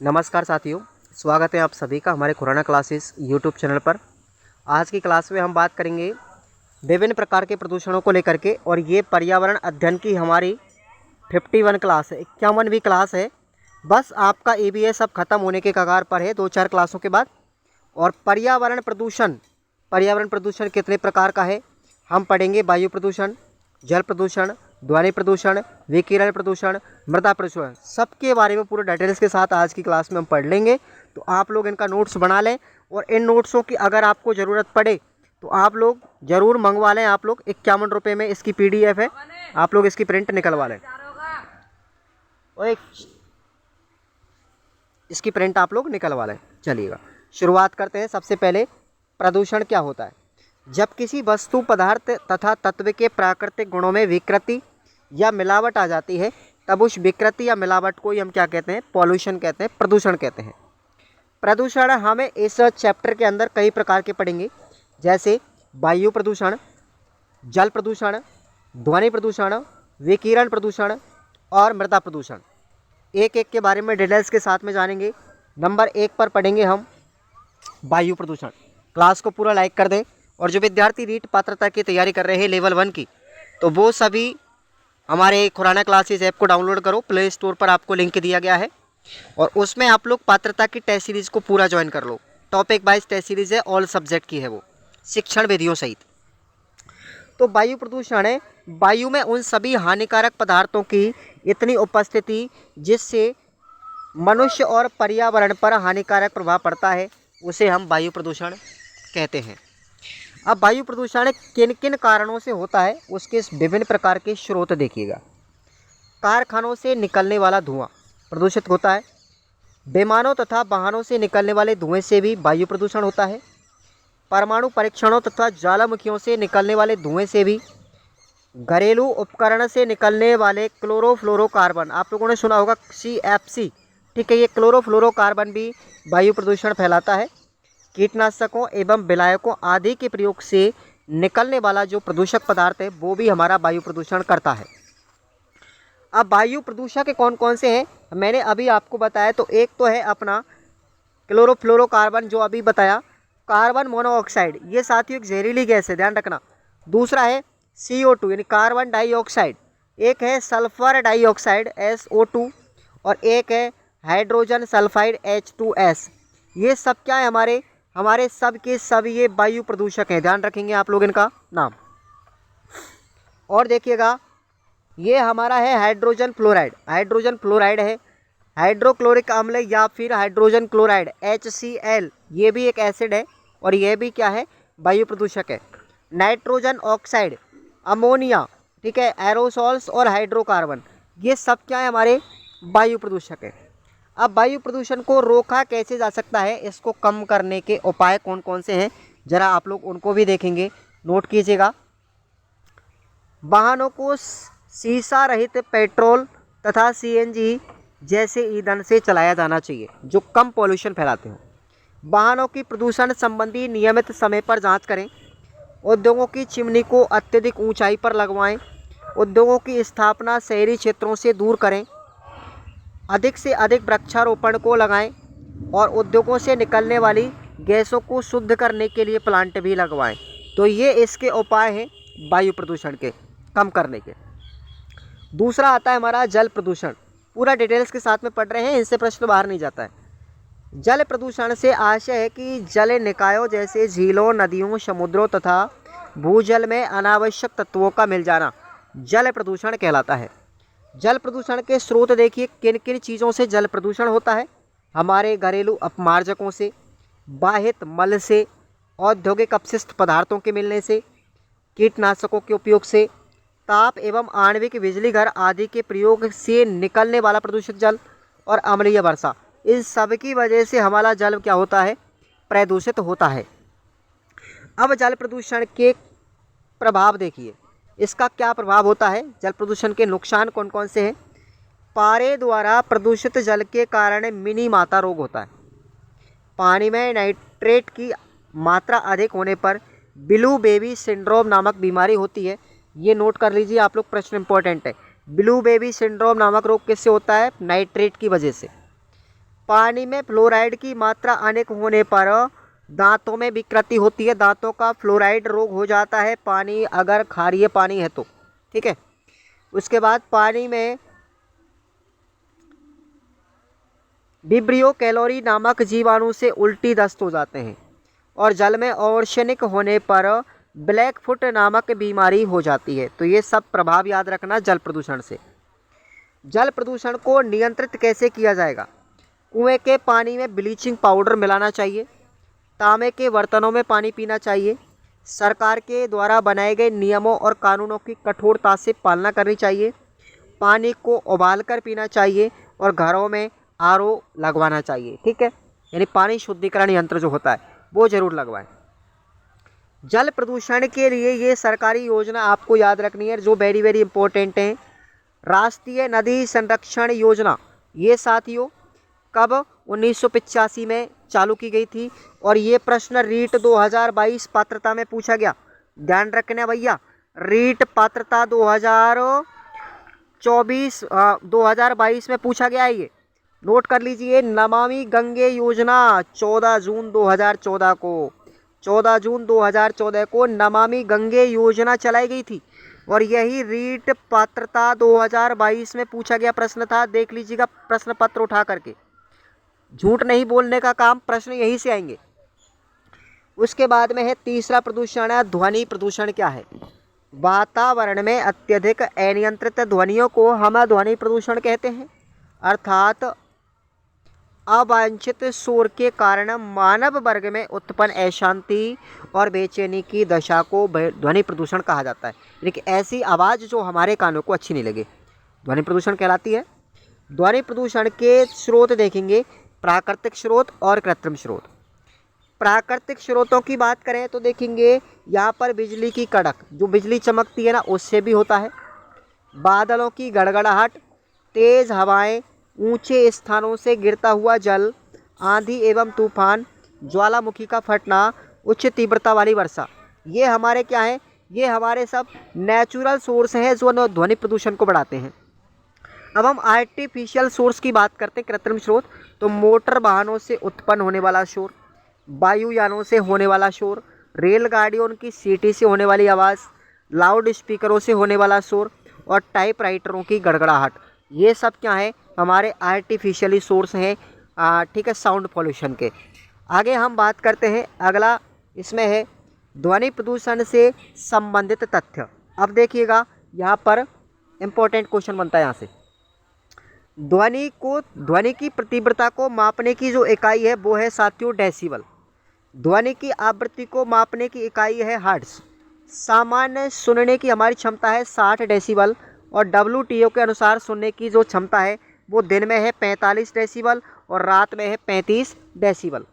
नमस्कार साथियों, स्वागत है आप सभी का हमारे खुराना क्लासेस यूट्यूब चैनल पर। आज की क्लास में हम बात करेंगे विभिन्न प्रकार के प्रदूषणों को लेकर के, और ये पर्यावरण अध्ययन की हमारी 51 क्लास है, 51वीं क्लास है। बस आपका ABS अब ख़त्म होने के कगार पर है 2-4 क्लासों के बाद। और पर्यावरण प्रदूषण कितने प्रकार का है हम पढ़ेंगे। वायु प्रदूषण, जल प्रदूषण, ध्वनि प्रदूषण, विकिरण प्रदूषण, मृदा प्रदूषण, सबके बारे में पूरे डिटेल्स के साथ आज की क्लास में हम पढ़ लेंगे। तो आप लोग इनका नोट्स बना लें, और इन नोट्सों की अगर आपको ज़रूरत पड़े तो आप लोग ज़रूर मंगवा लें। आप लोग 51 रुपये में इसकी PDF है, आप लोग इसकी प्रिंट निकलवा लें, और इसकी प्रिंट आप लोग निकलवा लें। चलिएगा शुरुआत करते हैं। सबसे पहले प्रदूषण क्या होता है। जब किसी वस्तु, पदार्थ तथा तत्व के प्राकृतिक गुणों में विकृति या मिलावट आ जाती है, तब उस विकृति या मिलावट को ही हम क्या कहते हैं, पॉल्यूशन कहते हैं, प्रदूषण कहते हैं। प्रदूषण हमें इस चैप्टर के अंदर कई प्रकार के पढ़ेंगे, जैसे वायु प्रदूषण, जल प्रदूषण, ध्वनि प्रदूषण, विकिरण प्रदूषण और मृदा प्रदूषण। एक एक के बारे में डिटेल्स के साथ में जानेंगे। नंबर 1 पर पढ़ेंगे हम वायु प्रदूषण। क्लास को पूरा लाइक कर दें, और जो विद्यार्थी रीट पात्रता की तैयारी कर रहे हैं लेवल 1 की, तो वो सभी हमारे खुराना क्लासेस ऐप को डाउनलोड करो। प्ले स्टोर पर आपको लिंक दिया गया है, और उसमें आप लोग पात्रता की टेस्ट सीरीज़ को पूरा ज्वाइन कर लो। टॉपिक वाइज टेस्ट सीरीज़ है, ऑल सब्जेक्ट की है वो, शिक्षण विधियों सहित। तो वायु प्रदूषण है वायु में उन सभी हानिकारक पदार्थों की इतनी उपस्थिति जिससे मनुष्य और पर्यावरण पर हानिकारक प्रभाव पड़ता है, उसे हम वायु प्रदूषण कहते हैं। अब वायु प्रदूषण किन किन कारणों से होता है, उसके विभिन्न प्रकार के स्रोत देखिएगा। कारखानों से निकलने वाला धुआं प्रदूषित होता है। विमानों तथा वाहनों से निकलने वाले धुएं से भी वायु प्रदूषण होता है। परमाणु परीक्षणों तथा ज्वालामुखियों से निकलने वाले धुएं से भी। घरेलू उपकरण से निकलने वाले क्लोरोफ्लोरोकार्बन, आप लोगों ने सुना होगा CFC, ठीक है, ये क्लोरोफ्लोरोकार्बन भी वायु प्रदूषण फैलाता है। कीटनाशकों एवं विलायकों आदि के प्रयोग से निकलने वाला जो प्रदूषक पदार्थ है, वो भी हमारा वायु प्रदूषण करता है। अब वायु प्रदूषक के कौन कौन से हैं, मैंने अभी आपको बताया। तो एक तो है अपना क्लोरोफ्लोरोकार्बन, जो अभी बताया। कार्बन मोनोऑक्साइड, ये साथियों एक जहरीली गैस है, ध्यान रखना। दूसरा है CO2 यानी कार्बन डाइऑक्साइड। एक है सल्फर डाइऑक्साइड SO2, और एक है हाइड्रोजन सल्फाइड H2S। ये सब क्या है, हमारे सब के सब ये वायु प्रदूषक हैं। ध्यान रखेंगे आप लोग इनका नाम। और देखिएगा, ये हमारा है हाइड्रोजन फ्लोराइड है। हाइड्रोक्लोरिक अम्ल या फिर हाइड्रोजन क्लोराइड HCl, ये भी एक एसिड है, और ये भी क्या है, वायु प्रदूषक है। नाइट्रोजन ऑक्साइड, अमोनिया, ठीक है, एरोसॉल्स और हाइड्रोकार्बन, ये सब क्या है, हमारे वायु प्रदूषक है। अब वायु प्रदूषण को रोका कैसे जा सकता है, इसको कम करने के उपाय कौन कौन से हैं, जरा आप लोग उनको भी देखेंगे, नोट कीजिएगा। वाहनों को सीसा रहित पेट्रोल तथा CNG जैसे ईंधन से चलाया जाना चाहिए, जो कम पॉल्यूशन फैलाते हो। वाहनों की प्रदूषण संबंधी नियमित समय पर जांच करें। उद्योगों की चिमनी को अत्यधिक ऊंचाई पर लगवाएं। उद्योगों की स्थापना शहरी क्षेत्रों से दूर करें। अधिक से अधिक वृक्षारोपण को लगाएं, और उद्योगों से निकलने वाली गैसों को शुद्ध करने के लिए प्लांट भी लगवाएं। तो ये इसके उपाय हैं वायु प्रदूषण के कम करने के। दूसरा आता है हमारा जल प्रदूषण। पूरा डिटेल्स के साथ में पढ़ रहे हैं, इनसे प्रश्न बाहर नहीं जाता है। जल प्रदूषण से आशय है कि जल निकायों जैसे झीलों, नदियों, समुद्रों तथा भूजल में अनावश्यक तत्वों का मिल जाना जल प्रदूषण कहलाता है। जल प्रदूषण के स्रोत देखिए, किन किन चीज़ों से जल प्रदूषण होता है। हमारे घरेलू अपमार्जकों से, बाहित मल से, औद्योगिक अपशिष्ट पदार्थों के मिलने से, कीटनाशकों के उपयोग से, ताप एवं आणविक बिजली घर आदि के प्रयोग से निकलने वाला प्रदूषित जल, और अम्लीय वर्षा, इन सब की वजह से हमारा जल क्या होता है, प्रदूषित होता है। अब जल प्रदूषण के प्रभाव देखिए, इसका क्या प्रभाव होता है, जल प्रदूषण के नुकसान कौन कौन से हैं। पारे द्वारा प्रदूषित जल के कारण मिनी माता रोग होता है। पानी में नाइट्रेट की मात्रा अधिक होने पर ब्लू बेबी सिंड्रोम नामक बीमारी होती है। ये नोट कर लीजिए आप लोग, प्रश्न इंपॉर्टेंट है। ब्लू बेबी सिंड्रोम नामक रोग किससे होता है, नाइट्रेट की वजह से। पानी में फ्लोराइड की मात्रा अधिक होने पर दांतों में विकृति होती है, दांतों का फ्लोराइड रोग हो जाता है, पानी अगर क्षारीय पानी है तो, ठीक है। उसके बाद पानी में विब्रियो कैलोरी नामक जीवाणु से उल्टी दस्त हो जाते हैं, और जल में आर्सेनिक होने पर ब्लैक फुट नामक बीमारी हो जाती है। तो ये सब प्रभाव याद रखना जल प्रदूषण से। जल प्रदूषण को नियंत्रित कैसे किया जाएगा? कुएं के पानी में ब्लीचिंग पाउडर मिलाना चाहिए, तांबे के बर्तनों में पानी पीना चाहिए, सरकार के द्वारा बनाए गए नियमों और कानूनों की कठोरता से पालना करनी चाहिए, पानी को उबाल कर पीना चाहिए, और घरों में आरओ लगवाना चाहिए, ठीक है। यानी पानी शुद्धिकरण यंत्र जो होता है वो जरूर लगवाएं। जल प्रदूषण के लिए ये सरकारी योजना आपको याद रखनी है जो वेरी वेरी इंपॉर्टेंट है। राष्ट्रीय नदी संरक्षण योजना, ये साथियों कब 1985 में चालू की गई थी, और ये प्रश्न रीट 2022 पात्रता में पूछा गया। ध्यान रखना भैया, रीट पात्रता 2022 में पूछा गया है, ये नोट कर लीजिए। नमामि गंगे योजना 14 जून 2014 को नमामि गंगे योजना चलाई गई थी, और यही रीट पात्रता 2022 में पूछा गया प्रश्न था। देख लीजिएगा प्रश्न पत्र उठा करके, झूठ नहीं बोलने का काम, प्रश्न यहीं से आएंगे। उसके बाद में है तीसरा प्रदूषण है ध्वनि प्रदूषण। क्या है? वातावरण में अत्यधिक अनियंत्रित ध्वनियों को हम ध्वनि प्रदूषण कहते हैं, अर्थात अवांछित शोर के कारण मानव वर्ग में उत्पन्न अशांति और बेचैनी की दशा को ध्वनि प्रदूषण कहा जाता है। यानी कि ऐसी आवाज़ जो हमारे कानों को अच्छी नहीं लगे, ध्वनि प्रदूषण कहलाती है। ध्वनि प्रदूषण के स्रोत देखेंगे, प्राकृतिक स्रोत और कृत्रिम स्रोत। प्राकृतिक स्रोतों की बात करें तो देखेंगे यहाँ पर बिजली की कड़क, जो बिजली चमकती है ना, उससे भी होता है। बादलों की गड़गड़ाहट, तेज़ हवाएं, ऊंचे स्थानों से गिरता हुआ जल, आंधी एवं तूफान, ज्वालामुखी का फटना, उच्च तीव्रता वाली वर्षा, ये हमारे क्या है? ये हमारे सब नेचुरल सोर्स हैं जो ध्वनि प्रदूषण को बढ़ाते हैं। अब हम आर्टिफिशियल सोर्स की बात करते हैं, कृत्रिम स्रोत। तो मोटर वाहनों से उत्पन्न होने वाला शोर, वायुयानों से होने वाला शोर, रेलगाड़ियों की सीटी से होने वाली आवाज़, लाउड स्पीकरों से होने वाला शोर, और टाइपराइटरों की गड़गड़ाहट, ये सब क्या है? हमारे आर्टिफिशियली सोर्स हैं, ठीक है, साउंड पॉल्यूशन के। आगे हम बात करते हैं, अगला इसमें है ध्वनि प्रदूषण से संबंधित तथ्य। अब देखिएगा यहाँ पर इम्पोर्टेंट क्वेश्चन बनता है यहाँ से। ध्वनि की तीव्रता को मापने की जो इकाई है वो है साथियों डेसिबल। ध्वनि की आवृत्ति को मापने की इकाई है हर्ट्ज। सामान्य सुनने की हमारी क्षमता है 60 डेसिबल, और WTO के अनुसार सुनने की जो क्षमता है वो दिन में है 45 डेसिबल और रात में है 35 डेसिबल।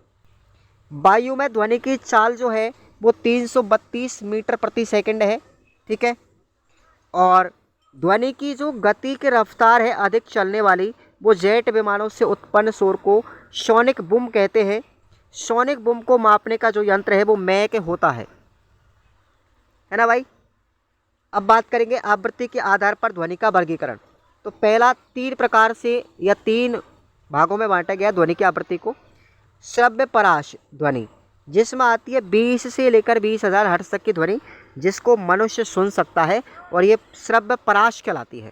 वायु में ध्वनि की चाल जो है वो 332 मीटर प्रति सेकंड है, ठीक है। और ध्वनि की जो गति की रफ्तार है अधिक चलने वाली, वो जेट विमानों से उत्पन्न शोर को सोनिक बूम कहते हैं। सोनिक बूम को मापने का जो यंत्र है वो मैक होता है ना भाई। अब बात करेंगे आवृत्ति के आधार पर ध्वनि का वर्गीकरण। तो पहला 3 प्रकार से या 3 भागों में बांटा गया ध्वनि की आवृत्ति को। श्रव्य पराश ध्वनि, जिसमें आती है 20 से लेकर 20,000 हर्ट्ज तक की ध्वनि, जिसको मनुष्य सुन सकता है, और ये श्रव्य पराश कहलाती है।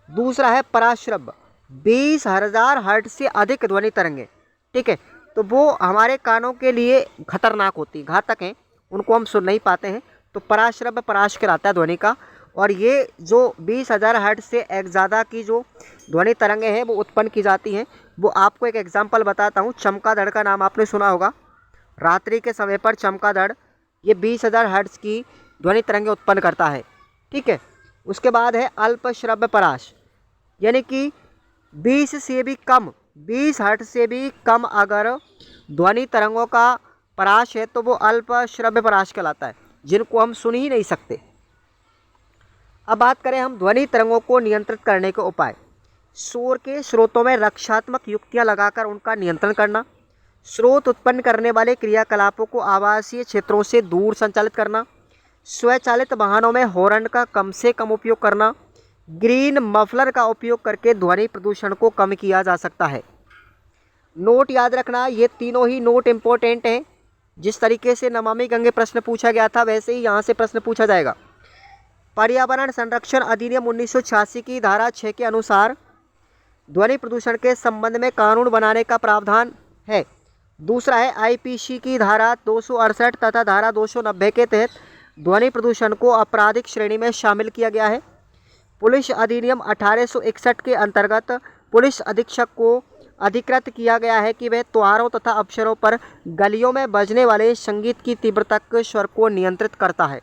दूसरा है पराश्रव्य, 20,000 हर्ट्ज से अधिक ध्वनि तरंगे, ठीक है, तो वो हमारे कानों के लिए खतरनाक होती, घातक हैं, उनको हम सुन नहीं पाते हैं। तो पराश्रव्य पराश कहलाता है ध्वनि का। और ये जो 20,000 हर्ट्ज से एक ज़्यादा की जो ध्वनि तरंगे हैं वो उत्पन्न की जाती हैं। वो आपको एक एग्जांपल बताता हूँ। चमगादड़ का नाम आपने सुना होगा। रात्रि के समय पर चमगादड़ ये 20,000 हर्ट्ज की ध्वनि तरंगे उत्पन्न करता है, ठीक है। उसके बाद है अल्पश्रव्य पराश, यानी कि 20 से भी कम, 20 हर्ट्ज से भी कम अगर ध्वनि तरंगों का पराश है तो वो अल्पश्रव्य पराश कहलाता है, जिनको हम सुन ही नहीं सकते। अब बात करें हम ध्वनि तरंगों को नियंत्रित करने के उपाय। शोर के स्रोतों में रक्षात्मक युक्तियां लगाकर उनका नियंत्रण करना, स्रोत उत्पन्न करने वाले क्रियाकलापों को आवासीय क्षेत्रों से दूर संचालित करना, स्वचालित वाहनों में हॉर्न का कम से कम उपयोग करना, ग्रीन मफलर का उपयोग करके ध्वनि प्रदूषण को कम किया जा सकता है। नोट याद रखना, ये तीनों ही नोट इम्पोर्टेंट हैं। जिस तरीके से नमामि गंगे प्रश्न पूछा गया था वैसे ही यहाँ से प्रश्न पूछा जाएगा। पर्यावरण संरक्षण अधिनियम 1986 की धारा 6 के अनुसार ध्वनि प्रदूषण के संबंध में कानून बनाने का प्रावधान है। दूसरा है आईपीसी की धारा 268 तथा धारा 290 के तहत ध्वनि प्रदूषण को आपराधिक श्रेणी में शामिल किया गया है। पुलिस अधिनियम 1861 के अंतर्गत पुलिस अधीक्षक को अधिकृत किया गया है कि वह त्योहारों तथा अवसरों पर गलियों में बजने वाले संगीत की तीव्रता के स्वर को नियंत्रित करता है।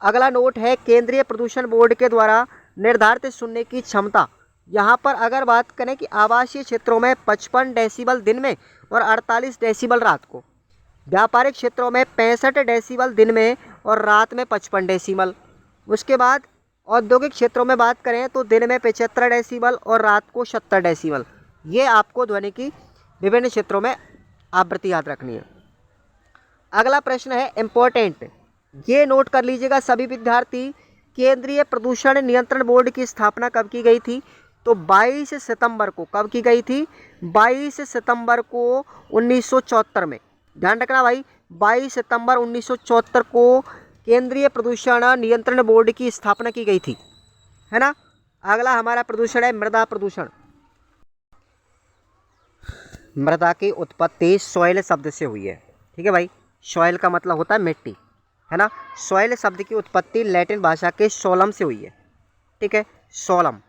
अगला नोट है केंद्रीय प्रदूषण बोर्ड के द्वारा निर्धारित सुनने की क्षमता। यहाँ पर अगर बात करें कि आवासीय क्षेत्रों में 55 डेसिबल दिन में और 48 डेसिबल रात को, व्यापारिक क्षेत्रों में 65 डेसिबल दिन में और रात में 55 डेसिबल। उसके बाद औद्योगिक क्षेत्रों में बात करें तो दिन में 75 डेसिबल और रात को 70 डेसिबल। ये आपको ध्वनि की विभिन्न क्षेत्रों में आवृत्ति याद रखनी है। अगला प्रश्न है इम्पोर्टेंट, ये नोट कर लीजिएगा सभी विद्यार्थी। केंद्रीय प्रदूषण नियंत्रण बोर्ड की स्थापना कब की गई थी? तो 22 सितंबर को। कब की गई थी? 22 सितंबर को 1974 में। ध्यान रखना भाई, 22 सितंबर 1974 को केंद्रीय प्रदूषण नियंत्रण बोर्ड की स्थापना की गई थी, है ना। अगला हमारा प्रदूषण है मृदा प्रदूषण। मृदा की उत्पत्ति सॉइल शब्द से हुई है, ठीक है भाई। सॉइल का मतलब होता है मिट्टी, है ना। सॉइल शब्द की उत्पत्ति लैटिन भाषा के सोलम से हुई है, ठीक है। सोलम,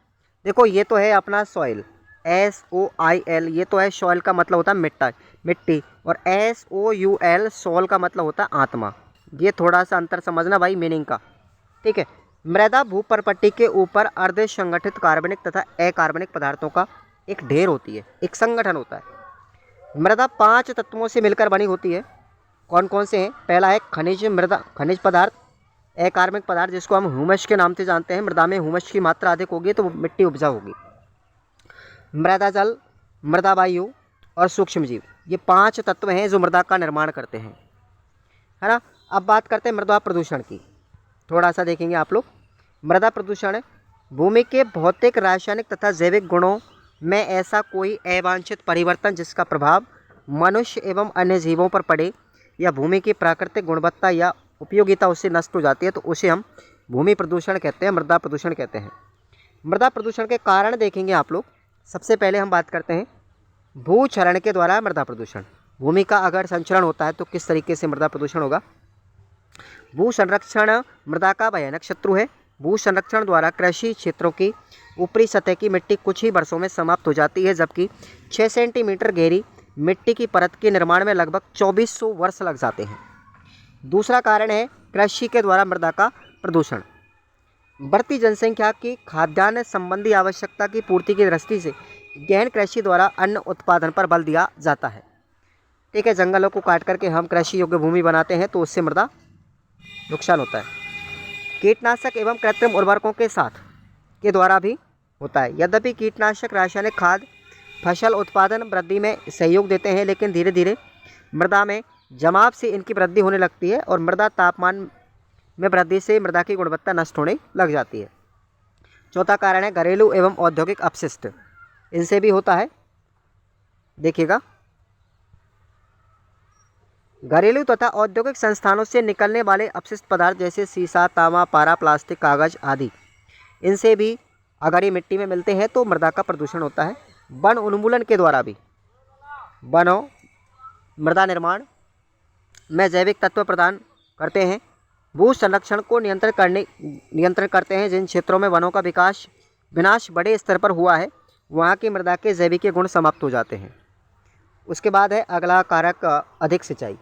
देखो ये तो है अपना सॉइल, SOIL, ये तो है। सॉइल का मतलब होता है मिट्टी, और SOUL सोल का मतलब होता है आत्मा। ये थोड़ा सा अंतर समझना भाई मीनिंग का, ठीक है। मृदा भूपर्पट्टी के ऊपर अर्ध संगठित कार्बनिक तथा अकार्बनिक पदार्थों का एक ढेर होती है, एक संगठन होता है। मृदा 5 तत्वों से मिलकर बनी होती है। कौन कौन से हैं? पहला है खनिज पदार्थ, अकार्बनिक पदार्थ जिसको हम ह्यूमस के नाम से जानते हैं। मृदा में ह्यूमस की मात्रा अधिक होगी तो मिट्टी उपजाऊ होगी। मृदा जल, मृदा वायु और सूक्ष्म जीव, ये 5 तत्व हैं जो मृदा का निर्माण करते हैं, है ना। अब बात करते हैं मृदा प्रदूषण की, थोड़ा सा देखेंगे आप लोग। मृदा प्रदूषण भूमि के भौतिक, रासायनिक तथा जैविक गुणों में ऐसा कोई अवांछित परिवर्तन जिसका प्रभाव मनुष्य एवं अन्य जीवों पर पड़े या भूमि की प्राकृतिक गुणवत्ता या उपयोगिता उससे नष्ट हो जाती है तो उसे हम भूमि प्रदूषण कहते हैं, मृदा प्रदूषण कहते हैं। मृदा प्रदूषण के कारण देखेंगे आप लोग। सबसे पहले हम बात करते हैं भूक्षरण के द्वारा मृदा प्रदूषण। भूमि का अगर संचरण होता है तो किस तरीके से मृदा प्रदूषण होगा। भू संरक्षण मृदा का भयानक शत्रु है। भू संरक्षण द्वारा कृषि क्षेत्रों की ऊपरी सतह की मिट्टी कुछ ही वर्षों में समाप्त हो जाती है, जबकि 6 सेंटीमीटर गहरी मिट्टी की परत के निर्माण में लगभग 2400 वर्ष लग जाते हैं। दूसरा कारण है कृषि के द्वारा मृदा का प्रदूषण। बढ़ती जनसंख्या की खाद्यान्न संबंधी आवश्यकता की पूर्ति की दृष्टि से गहन कृषि द्वारा अन्न उत्पादन पर बल दिया जाता है, ठीक है। जंगलों को काट करके हम कृषि योग्य भूमि बनाते हैं तो उससे मृदा नुकसान होता है। कीटनाशक एवं कृत्रिम उर्वरकों के साथ के द्वारा भी होता है। यद्यपि कीटनाशक, रासायनिक खाद फसल उत्पादन वृद्धि में सहयोग देते हैं, लेकिन धीरे धीरे मृदा में जमाव से इनकी वृद्धि होने लगती है और मृदा तापमान में वृद्धि से मृदा की गुणवत्ता नष्ट होने लग जाती है। चौथा कारण है घरेलू एवं औद्योगिक अपशिष्ट, इनसे भी होता है। देखिएगा, घरेलू तथा औद्योगिक संस्थानों से निकलने वाले अपशिष्ट पदार्थ जैसे सीसा, तांबा, पारा, प्लास्टिक, कागज आदि, इनसे भी अगर ये मिट्टी में मिलते हैं तो मृदा का प्रदूषण होता है। वन उन्मूलन के द्वारा भी वनों मृदा निर्माण में जैविक तत्व प्रदान करते हैं। भू संरक्षण को नियंत्रण करते हैं। जिन क्षेत्रों में वनों का विनाश बड़े स्तर पर हुआ है वहाँ की मृदा के जैविक गुण समाप्त हो जाते हैं। उसके बाद है अगला कारक अधिक सिंचाई।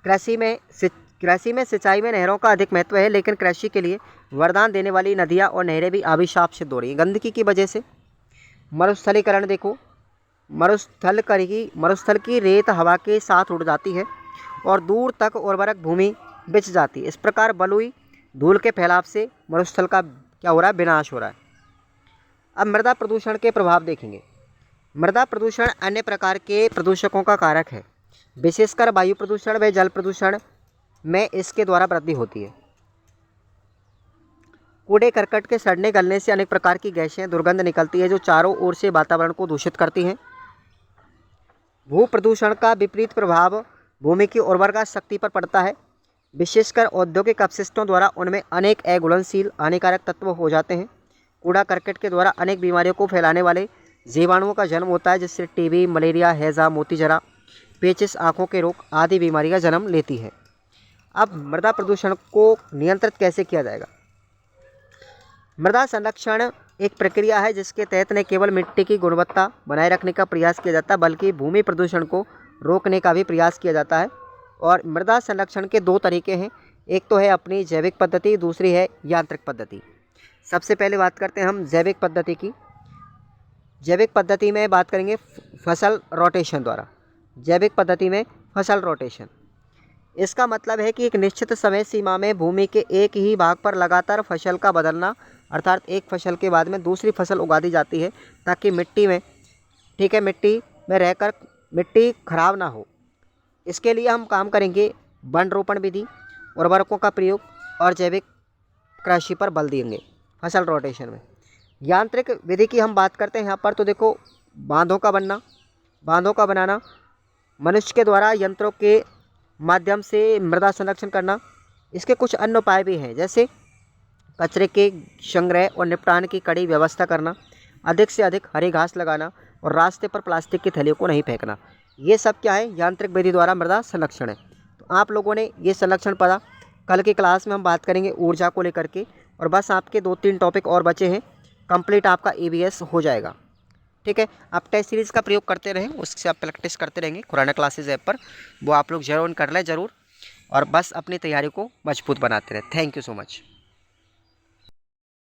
कृषि में सिंचाई में नहरों का अधिक महत्व है, लेकिन कृषि के लिए वरदान देने वाली नदियाँ और नहरें भी अभिशाप सिद्ध हो रही हैं गंदगी की वजह से। मरुस्थलीकरण देखो, मरुस्थल की रेत हवा के साथ उड़ जाती है और दूर तक उर्वरक भूमि बिछ जाती है। इस प्रकार बलुई धूल के फैलाव से मरुस्थल का क्या हो रहा है, विनाश हो रहा है। अब मृदा प्रदूषण के प्रभाव देखेंगे। मृदा प्रदूषण अन्य प्रकार के प्रदूषकों का कारक है, विशेषकर वायु प्रदूषण व जल प्रदूषण में इसके द्वारा वृद्धि होती है। कूड़े करकट के सड़ने गलने से अनेक प्रकार की गैसें दुर्गंध निकलती है जो चारों ओर से वातावरण को दूषित करती हैं। भू प्रदूषण का विपरीत प्रभाव भूमि की उर्वरता शक्ति पर पड़ता है। विशेषकर औद्योगिक अपशिष्टों द्वारा उनमें अनेक अघुलनशील हानिकारक तत्व हो जाते हैं। कूड़ा करकट के द्वारा अनेक बीमारियों को फैलाने वाले जीवाणुओं का जन्म होता है, जिससे टीबी, मलेरिया, हैजा, मोतीजरा, पेचिश, आँखों के रोग आदि बीमारी का जन्म लेती है। अब मृदा प्रदूषण को नियंत्रित कैसे किया जाएगा? मृदा संरक्षण एक प्रक्रिया है जिसके तहत न केवल मिट्टी की गुणवत्ता बनाए रखने का प्रयास किया जाता है बल्कि भूमि प्रदूषण को रोकने का भी प्रयास किया जाता है। और मृदा संरक्षण के दो तरीके हैं, एक तो है अपनी जैविक पद्धति, दूसरी है यांत्रिक पद्धति। सबसे पहले बात करते हैं हम जैविक पद्धति की। जैविक पद्धति में बात करेंगे फसल रोटेशन द्वारा। जैविक पद्धति में फसल रोटेशन, इसका मतलब है कि एक निश्चित समय सीमा में भूमि के एक ही भाग पर लगातार फसल का बदलना, अर्थात एक फसल के बाद में दूसरी फसल उगा दी जाती है ताकि मिट्टी में रहकर मिट्टी खराब ना हो। इसके लिए हम काम करेंगे वन रोपण विधि, उर्वरकों का प्रयोग और जैविक कृषि पर बल देंगे फसल रोटेशन में। यांत्रिक विधि की हम बात करते हैं यहाँ पर, तो देखो बांधों का बनाना, मनुष्य के द्वारा यंत्रों के माध्यम से मृदा संरक्षण करना। इसके कुछ अन्य उपाय भी हैं, जैसे कचरे के संग्रह और निपटान की कड़ी व्यवस्था करना, अधिक से अधिक हरी घास लगाना और रास्ते पर प्लास्टिक की थैलियों को नहीं फेंकना। ये सब क्या है? यांत्रिक विधि द्वारा मृदा संरक्षण है। तो आप लोगों ने ये संरक्षण पढ़ा। कल की क्लास में हम बात करेंगे ऊर्जा को लेकर के, और बस आपके 2-3 टॉपिक और बचे हैं, कंप्लीट आपका EVS हो जाएगा। ठीक है, आप टेस्ट सीरीज़ का प्रयोग करते रहें, उससे आप प्रैक्टिस करते रहेंगे खुराना क्लासेज ऐप पर, वो आप लोग जरूर कर लें ज़रूर, और बस अपनी तैयारी को मजबूत बनाते रहें। Thank you so much.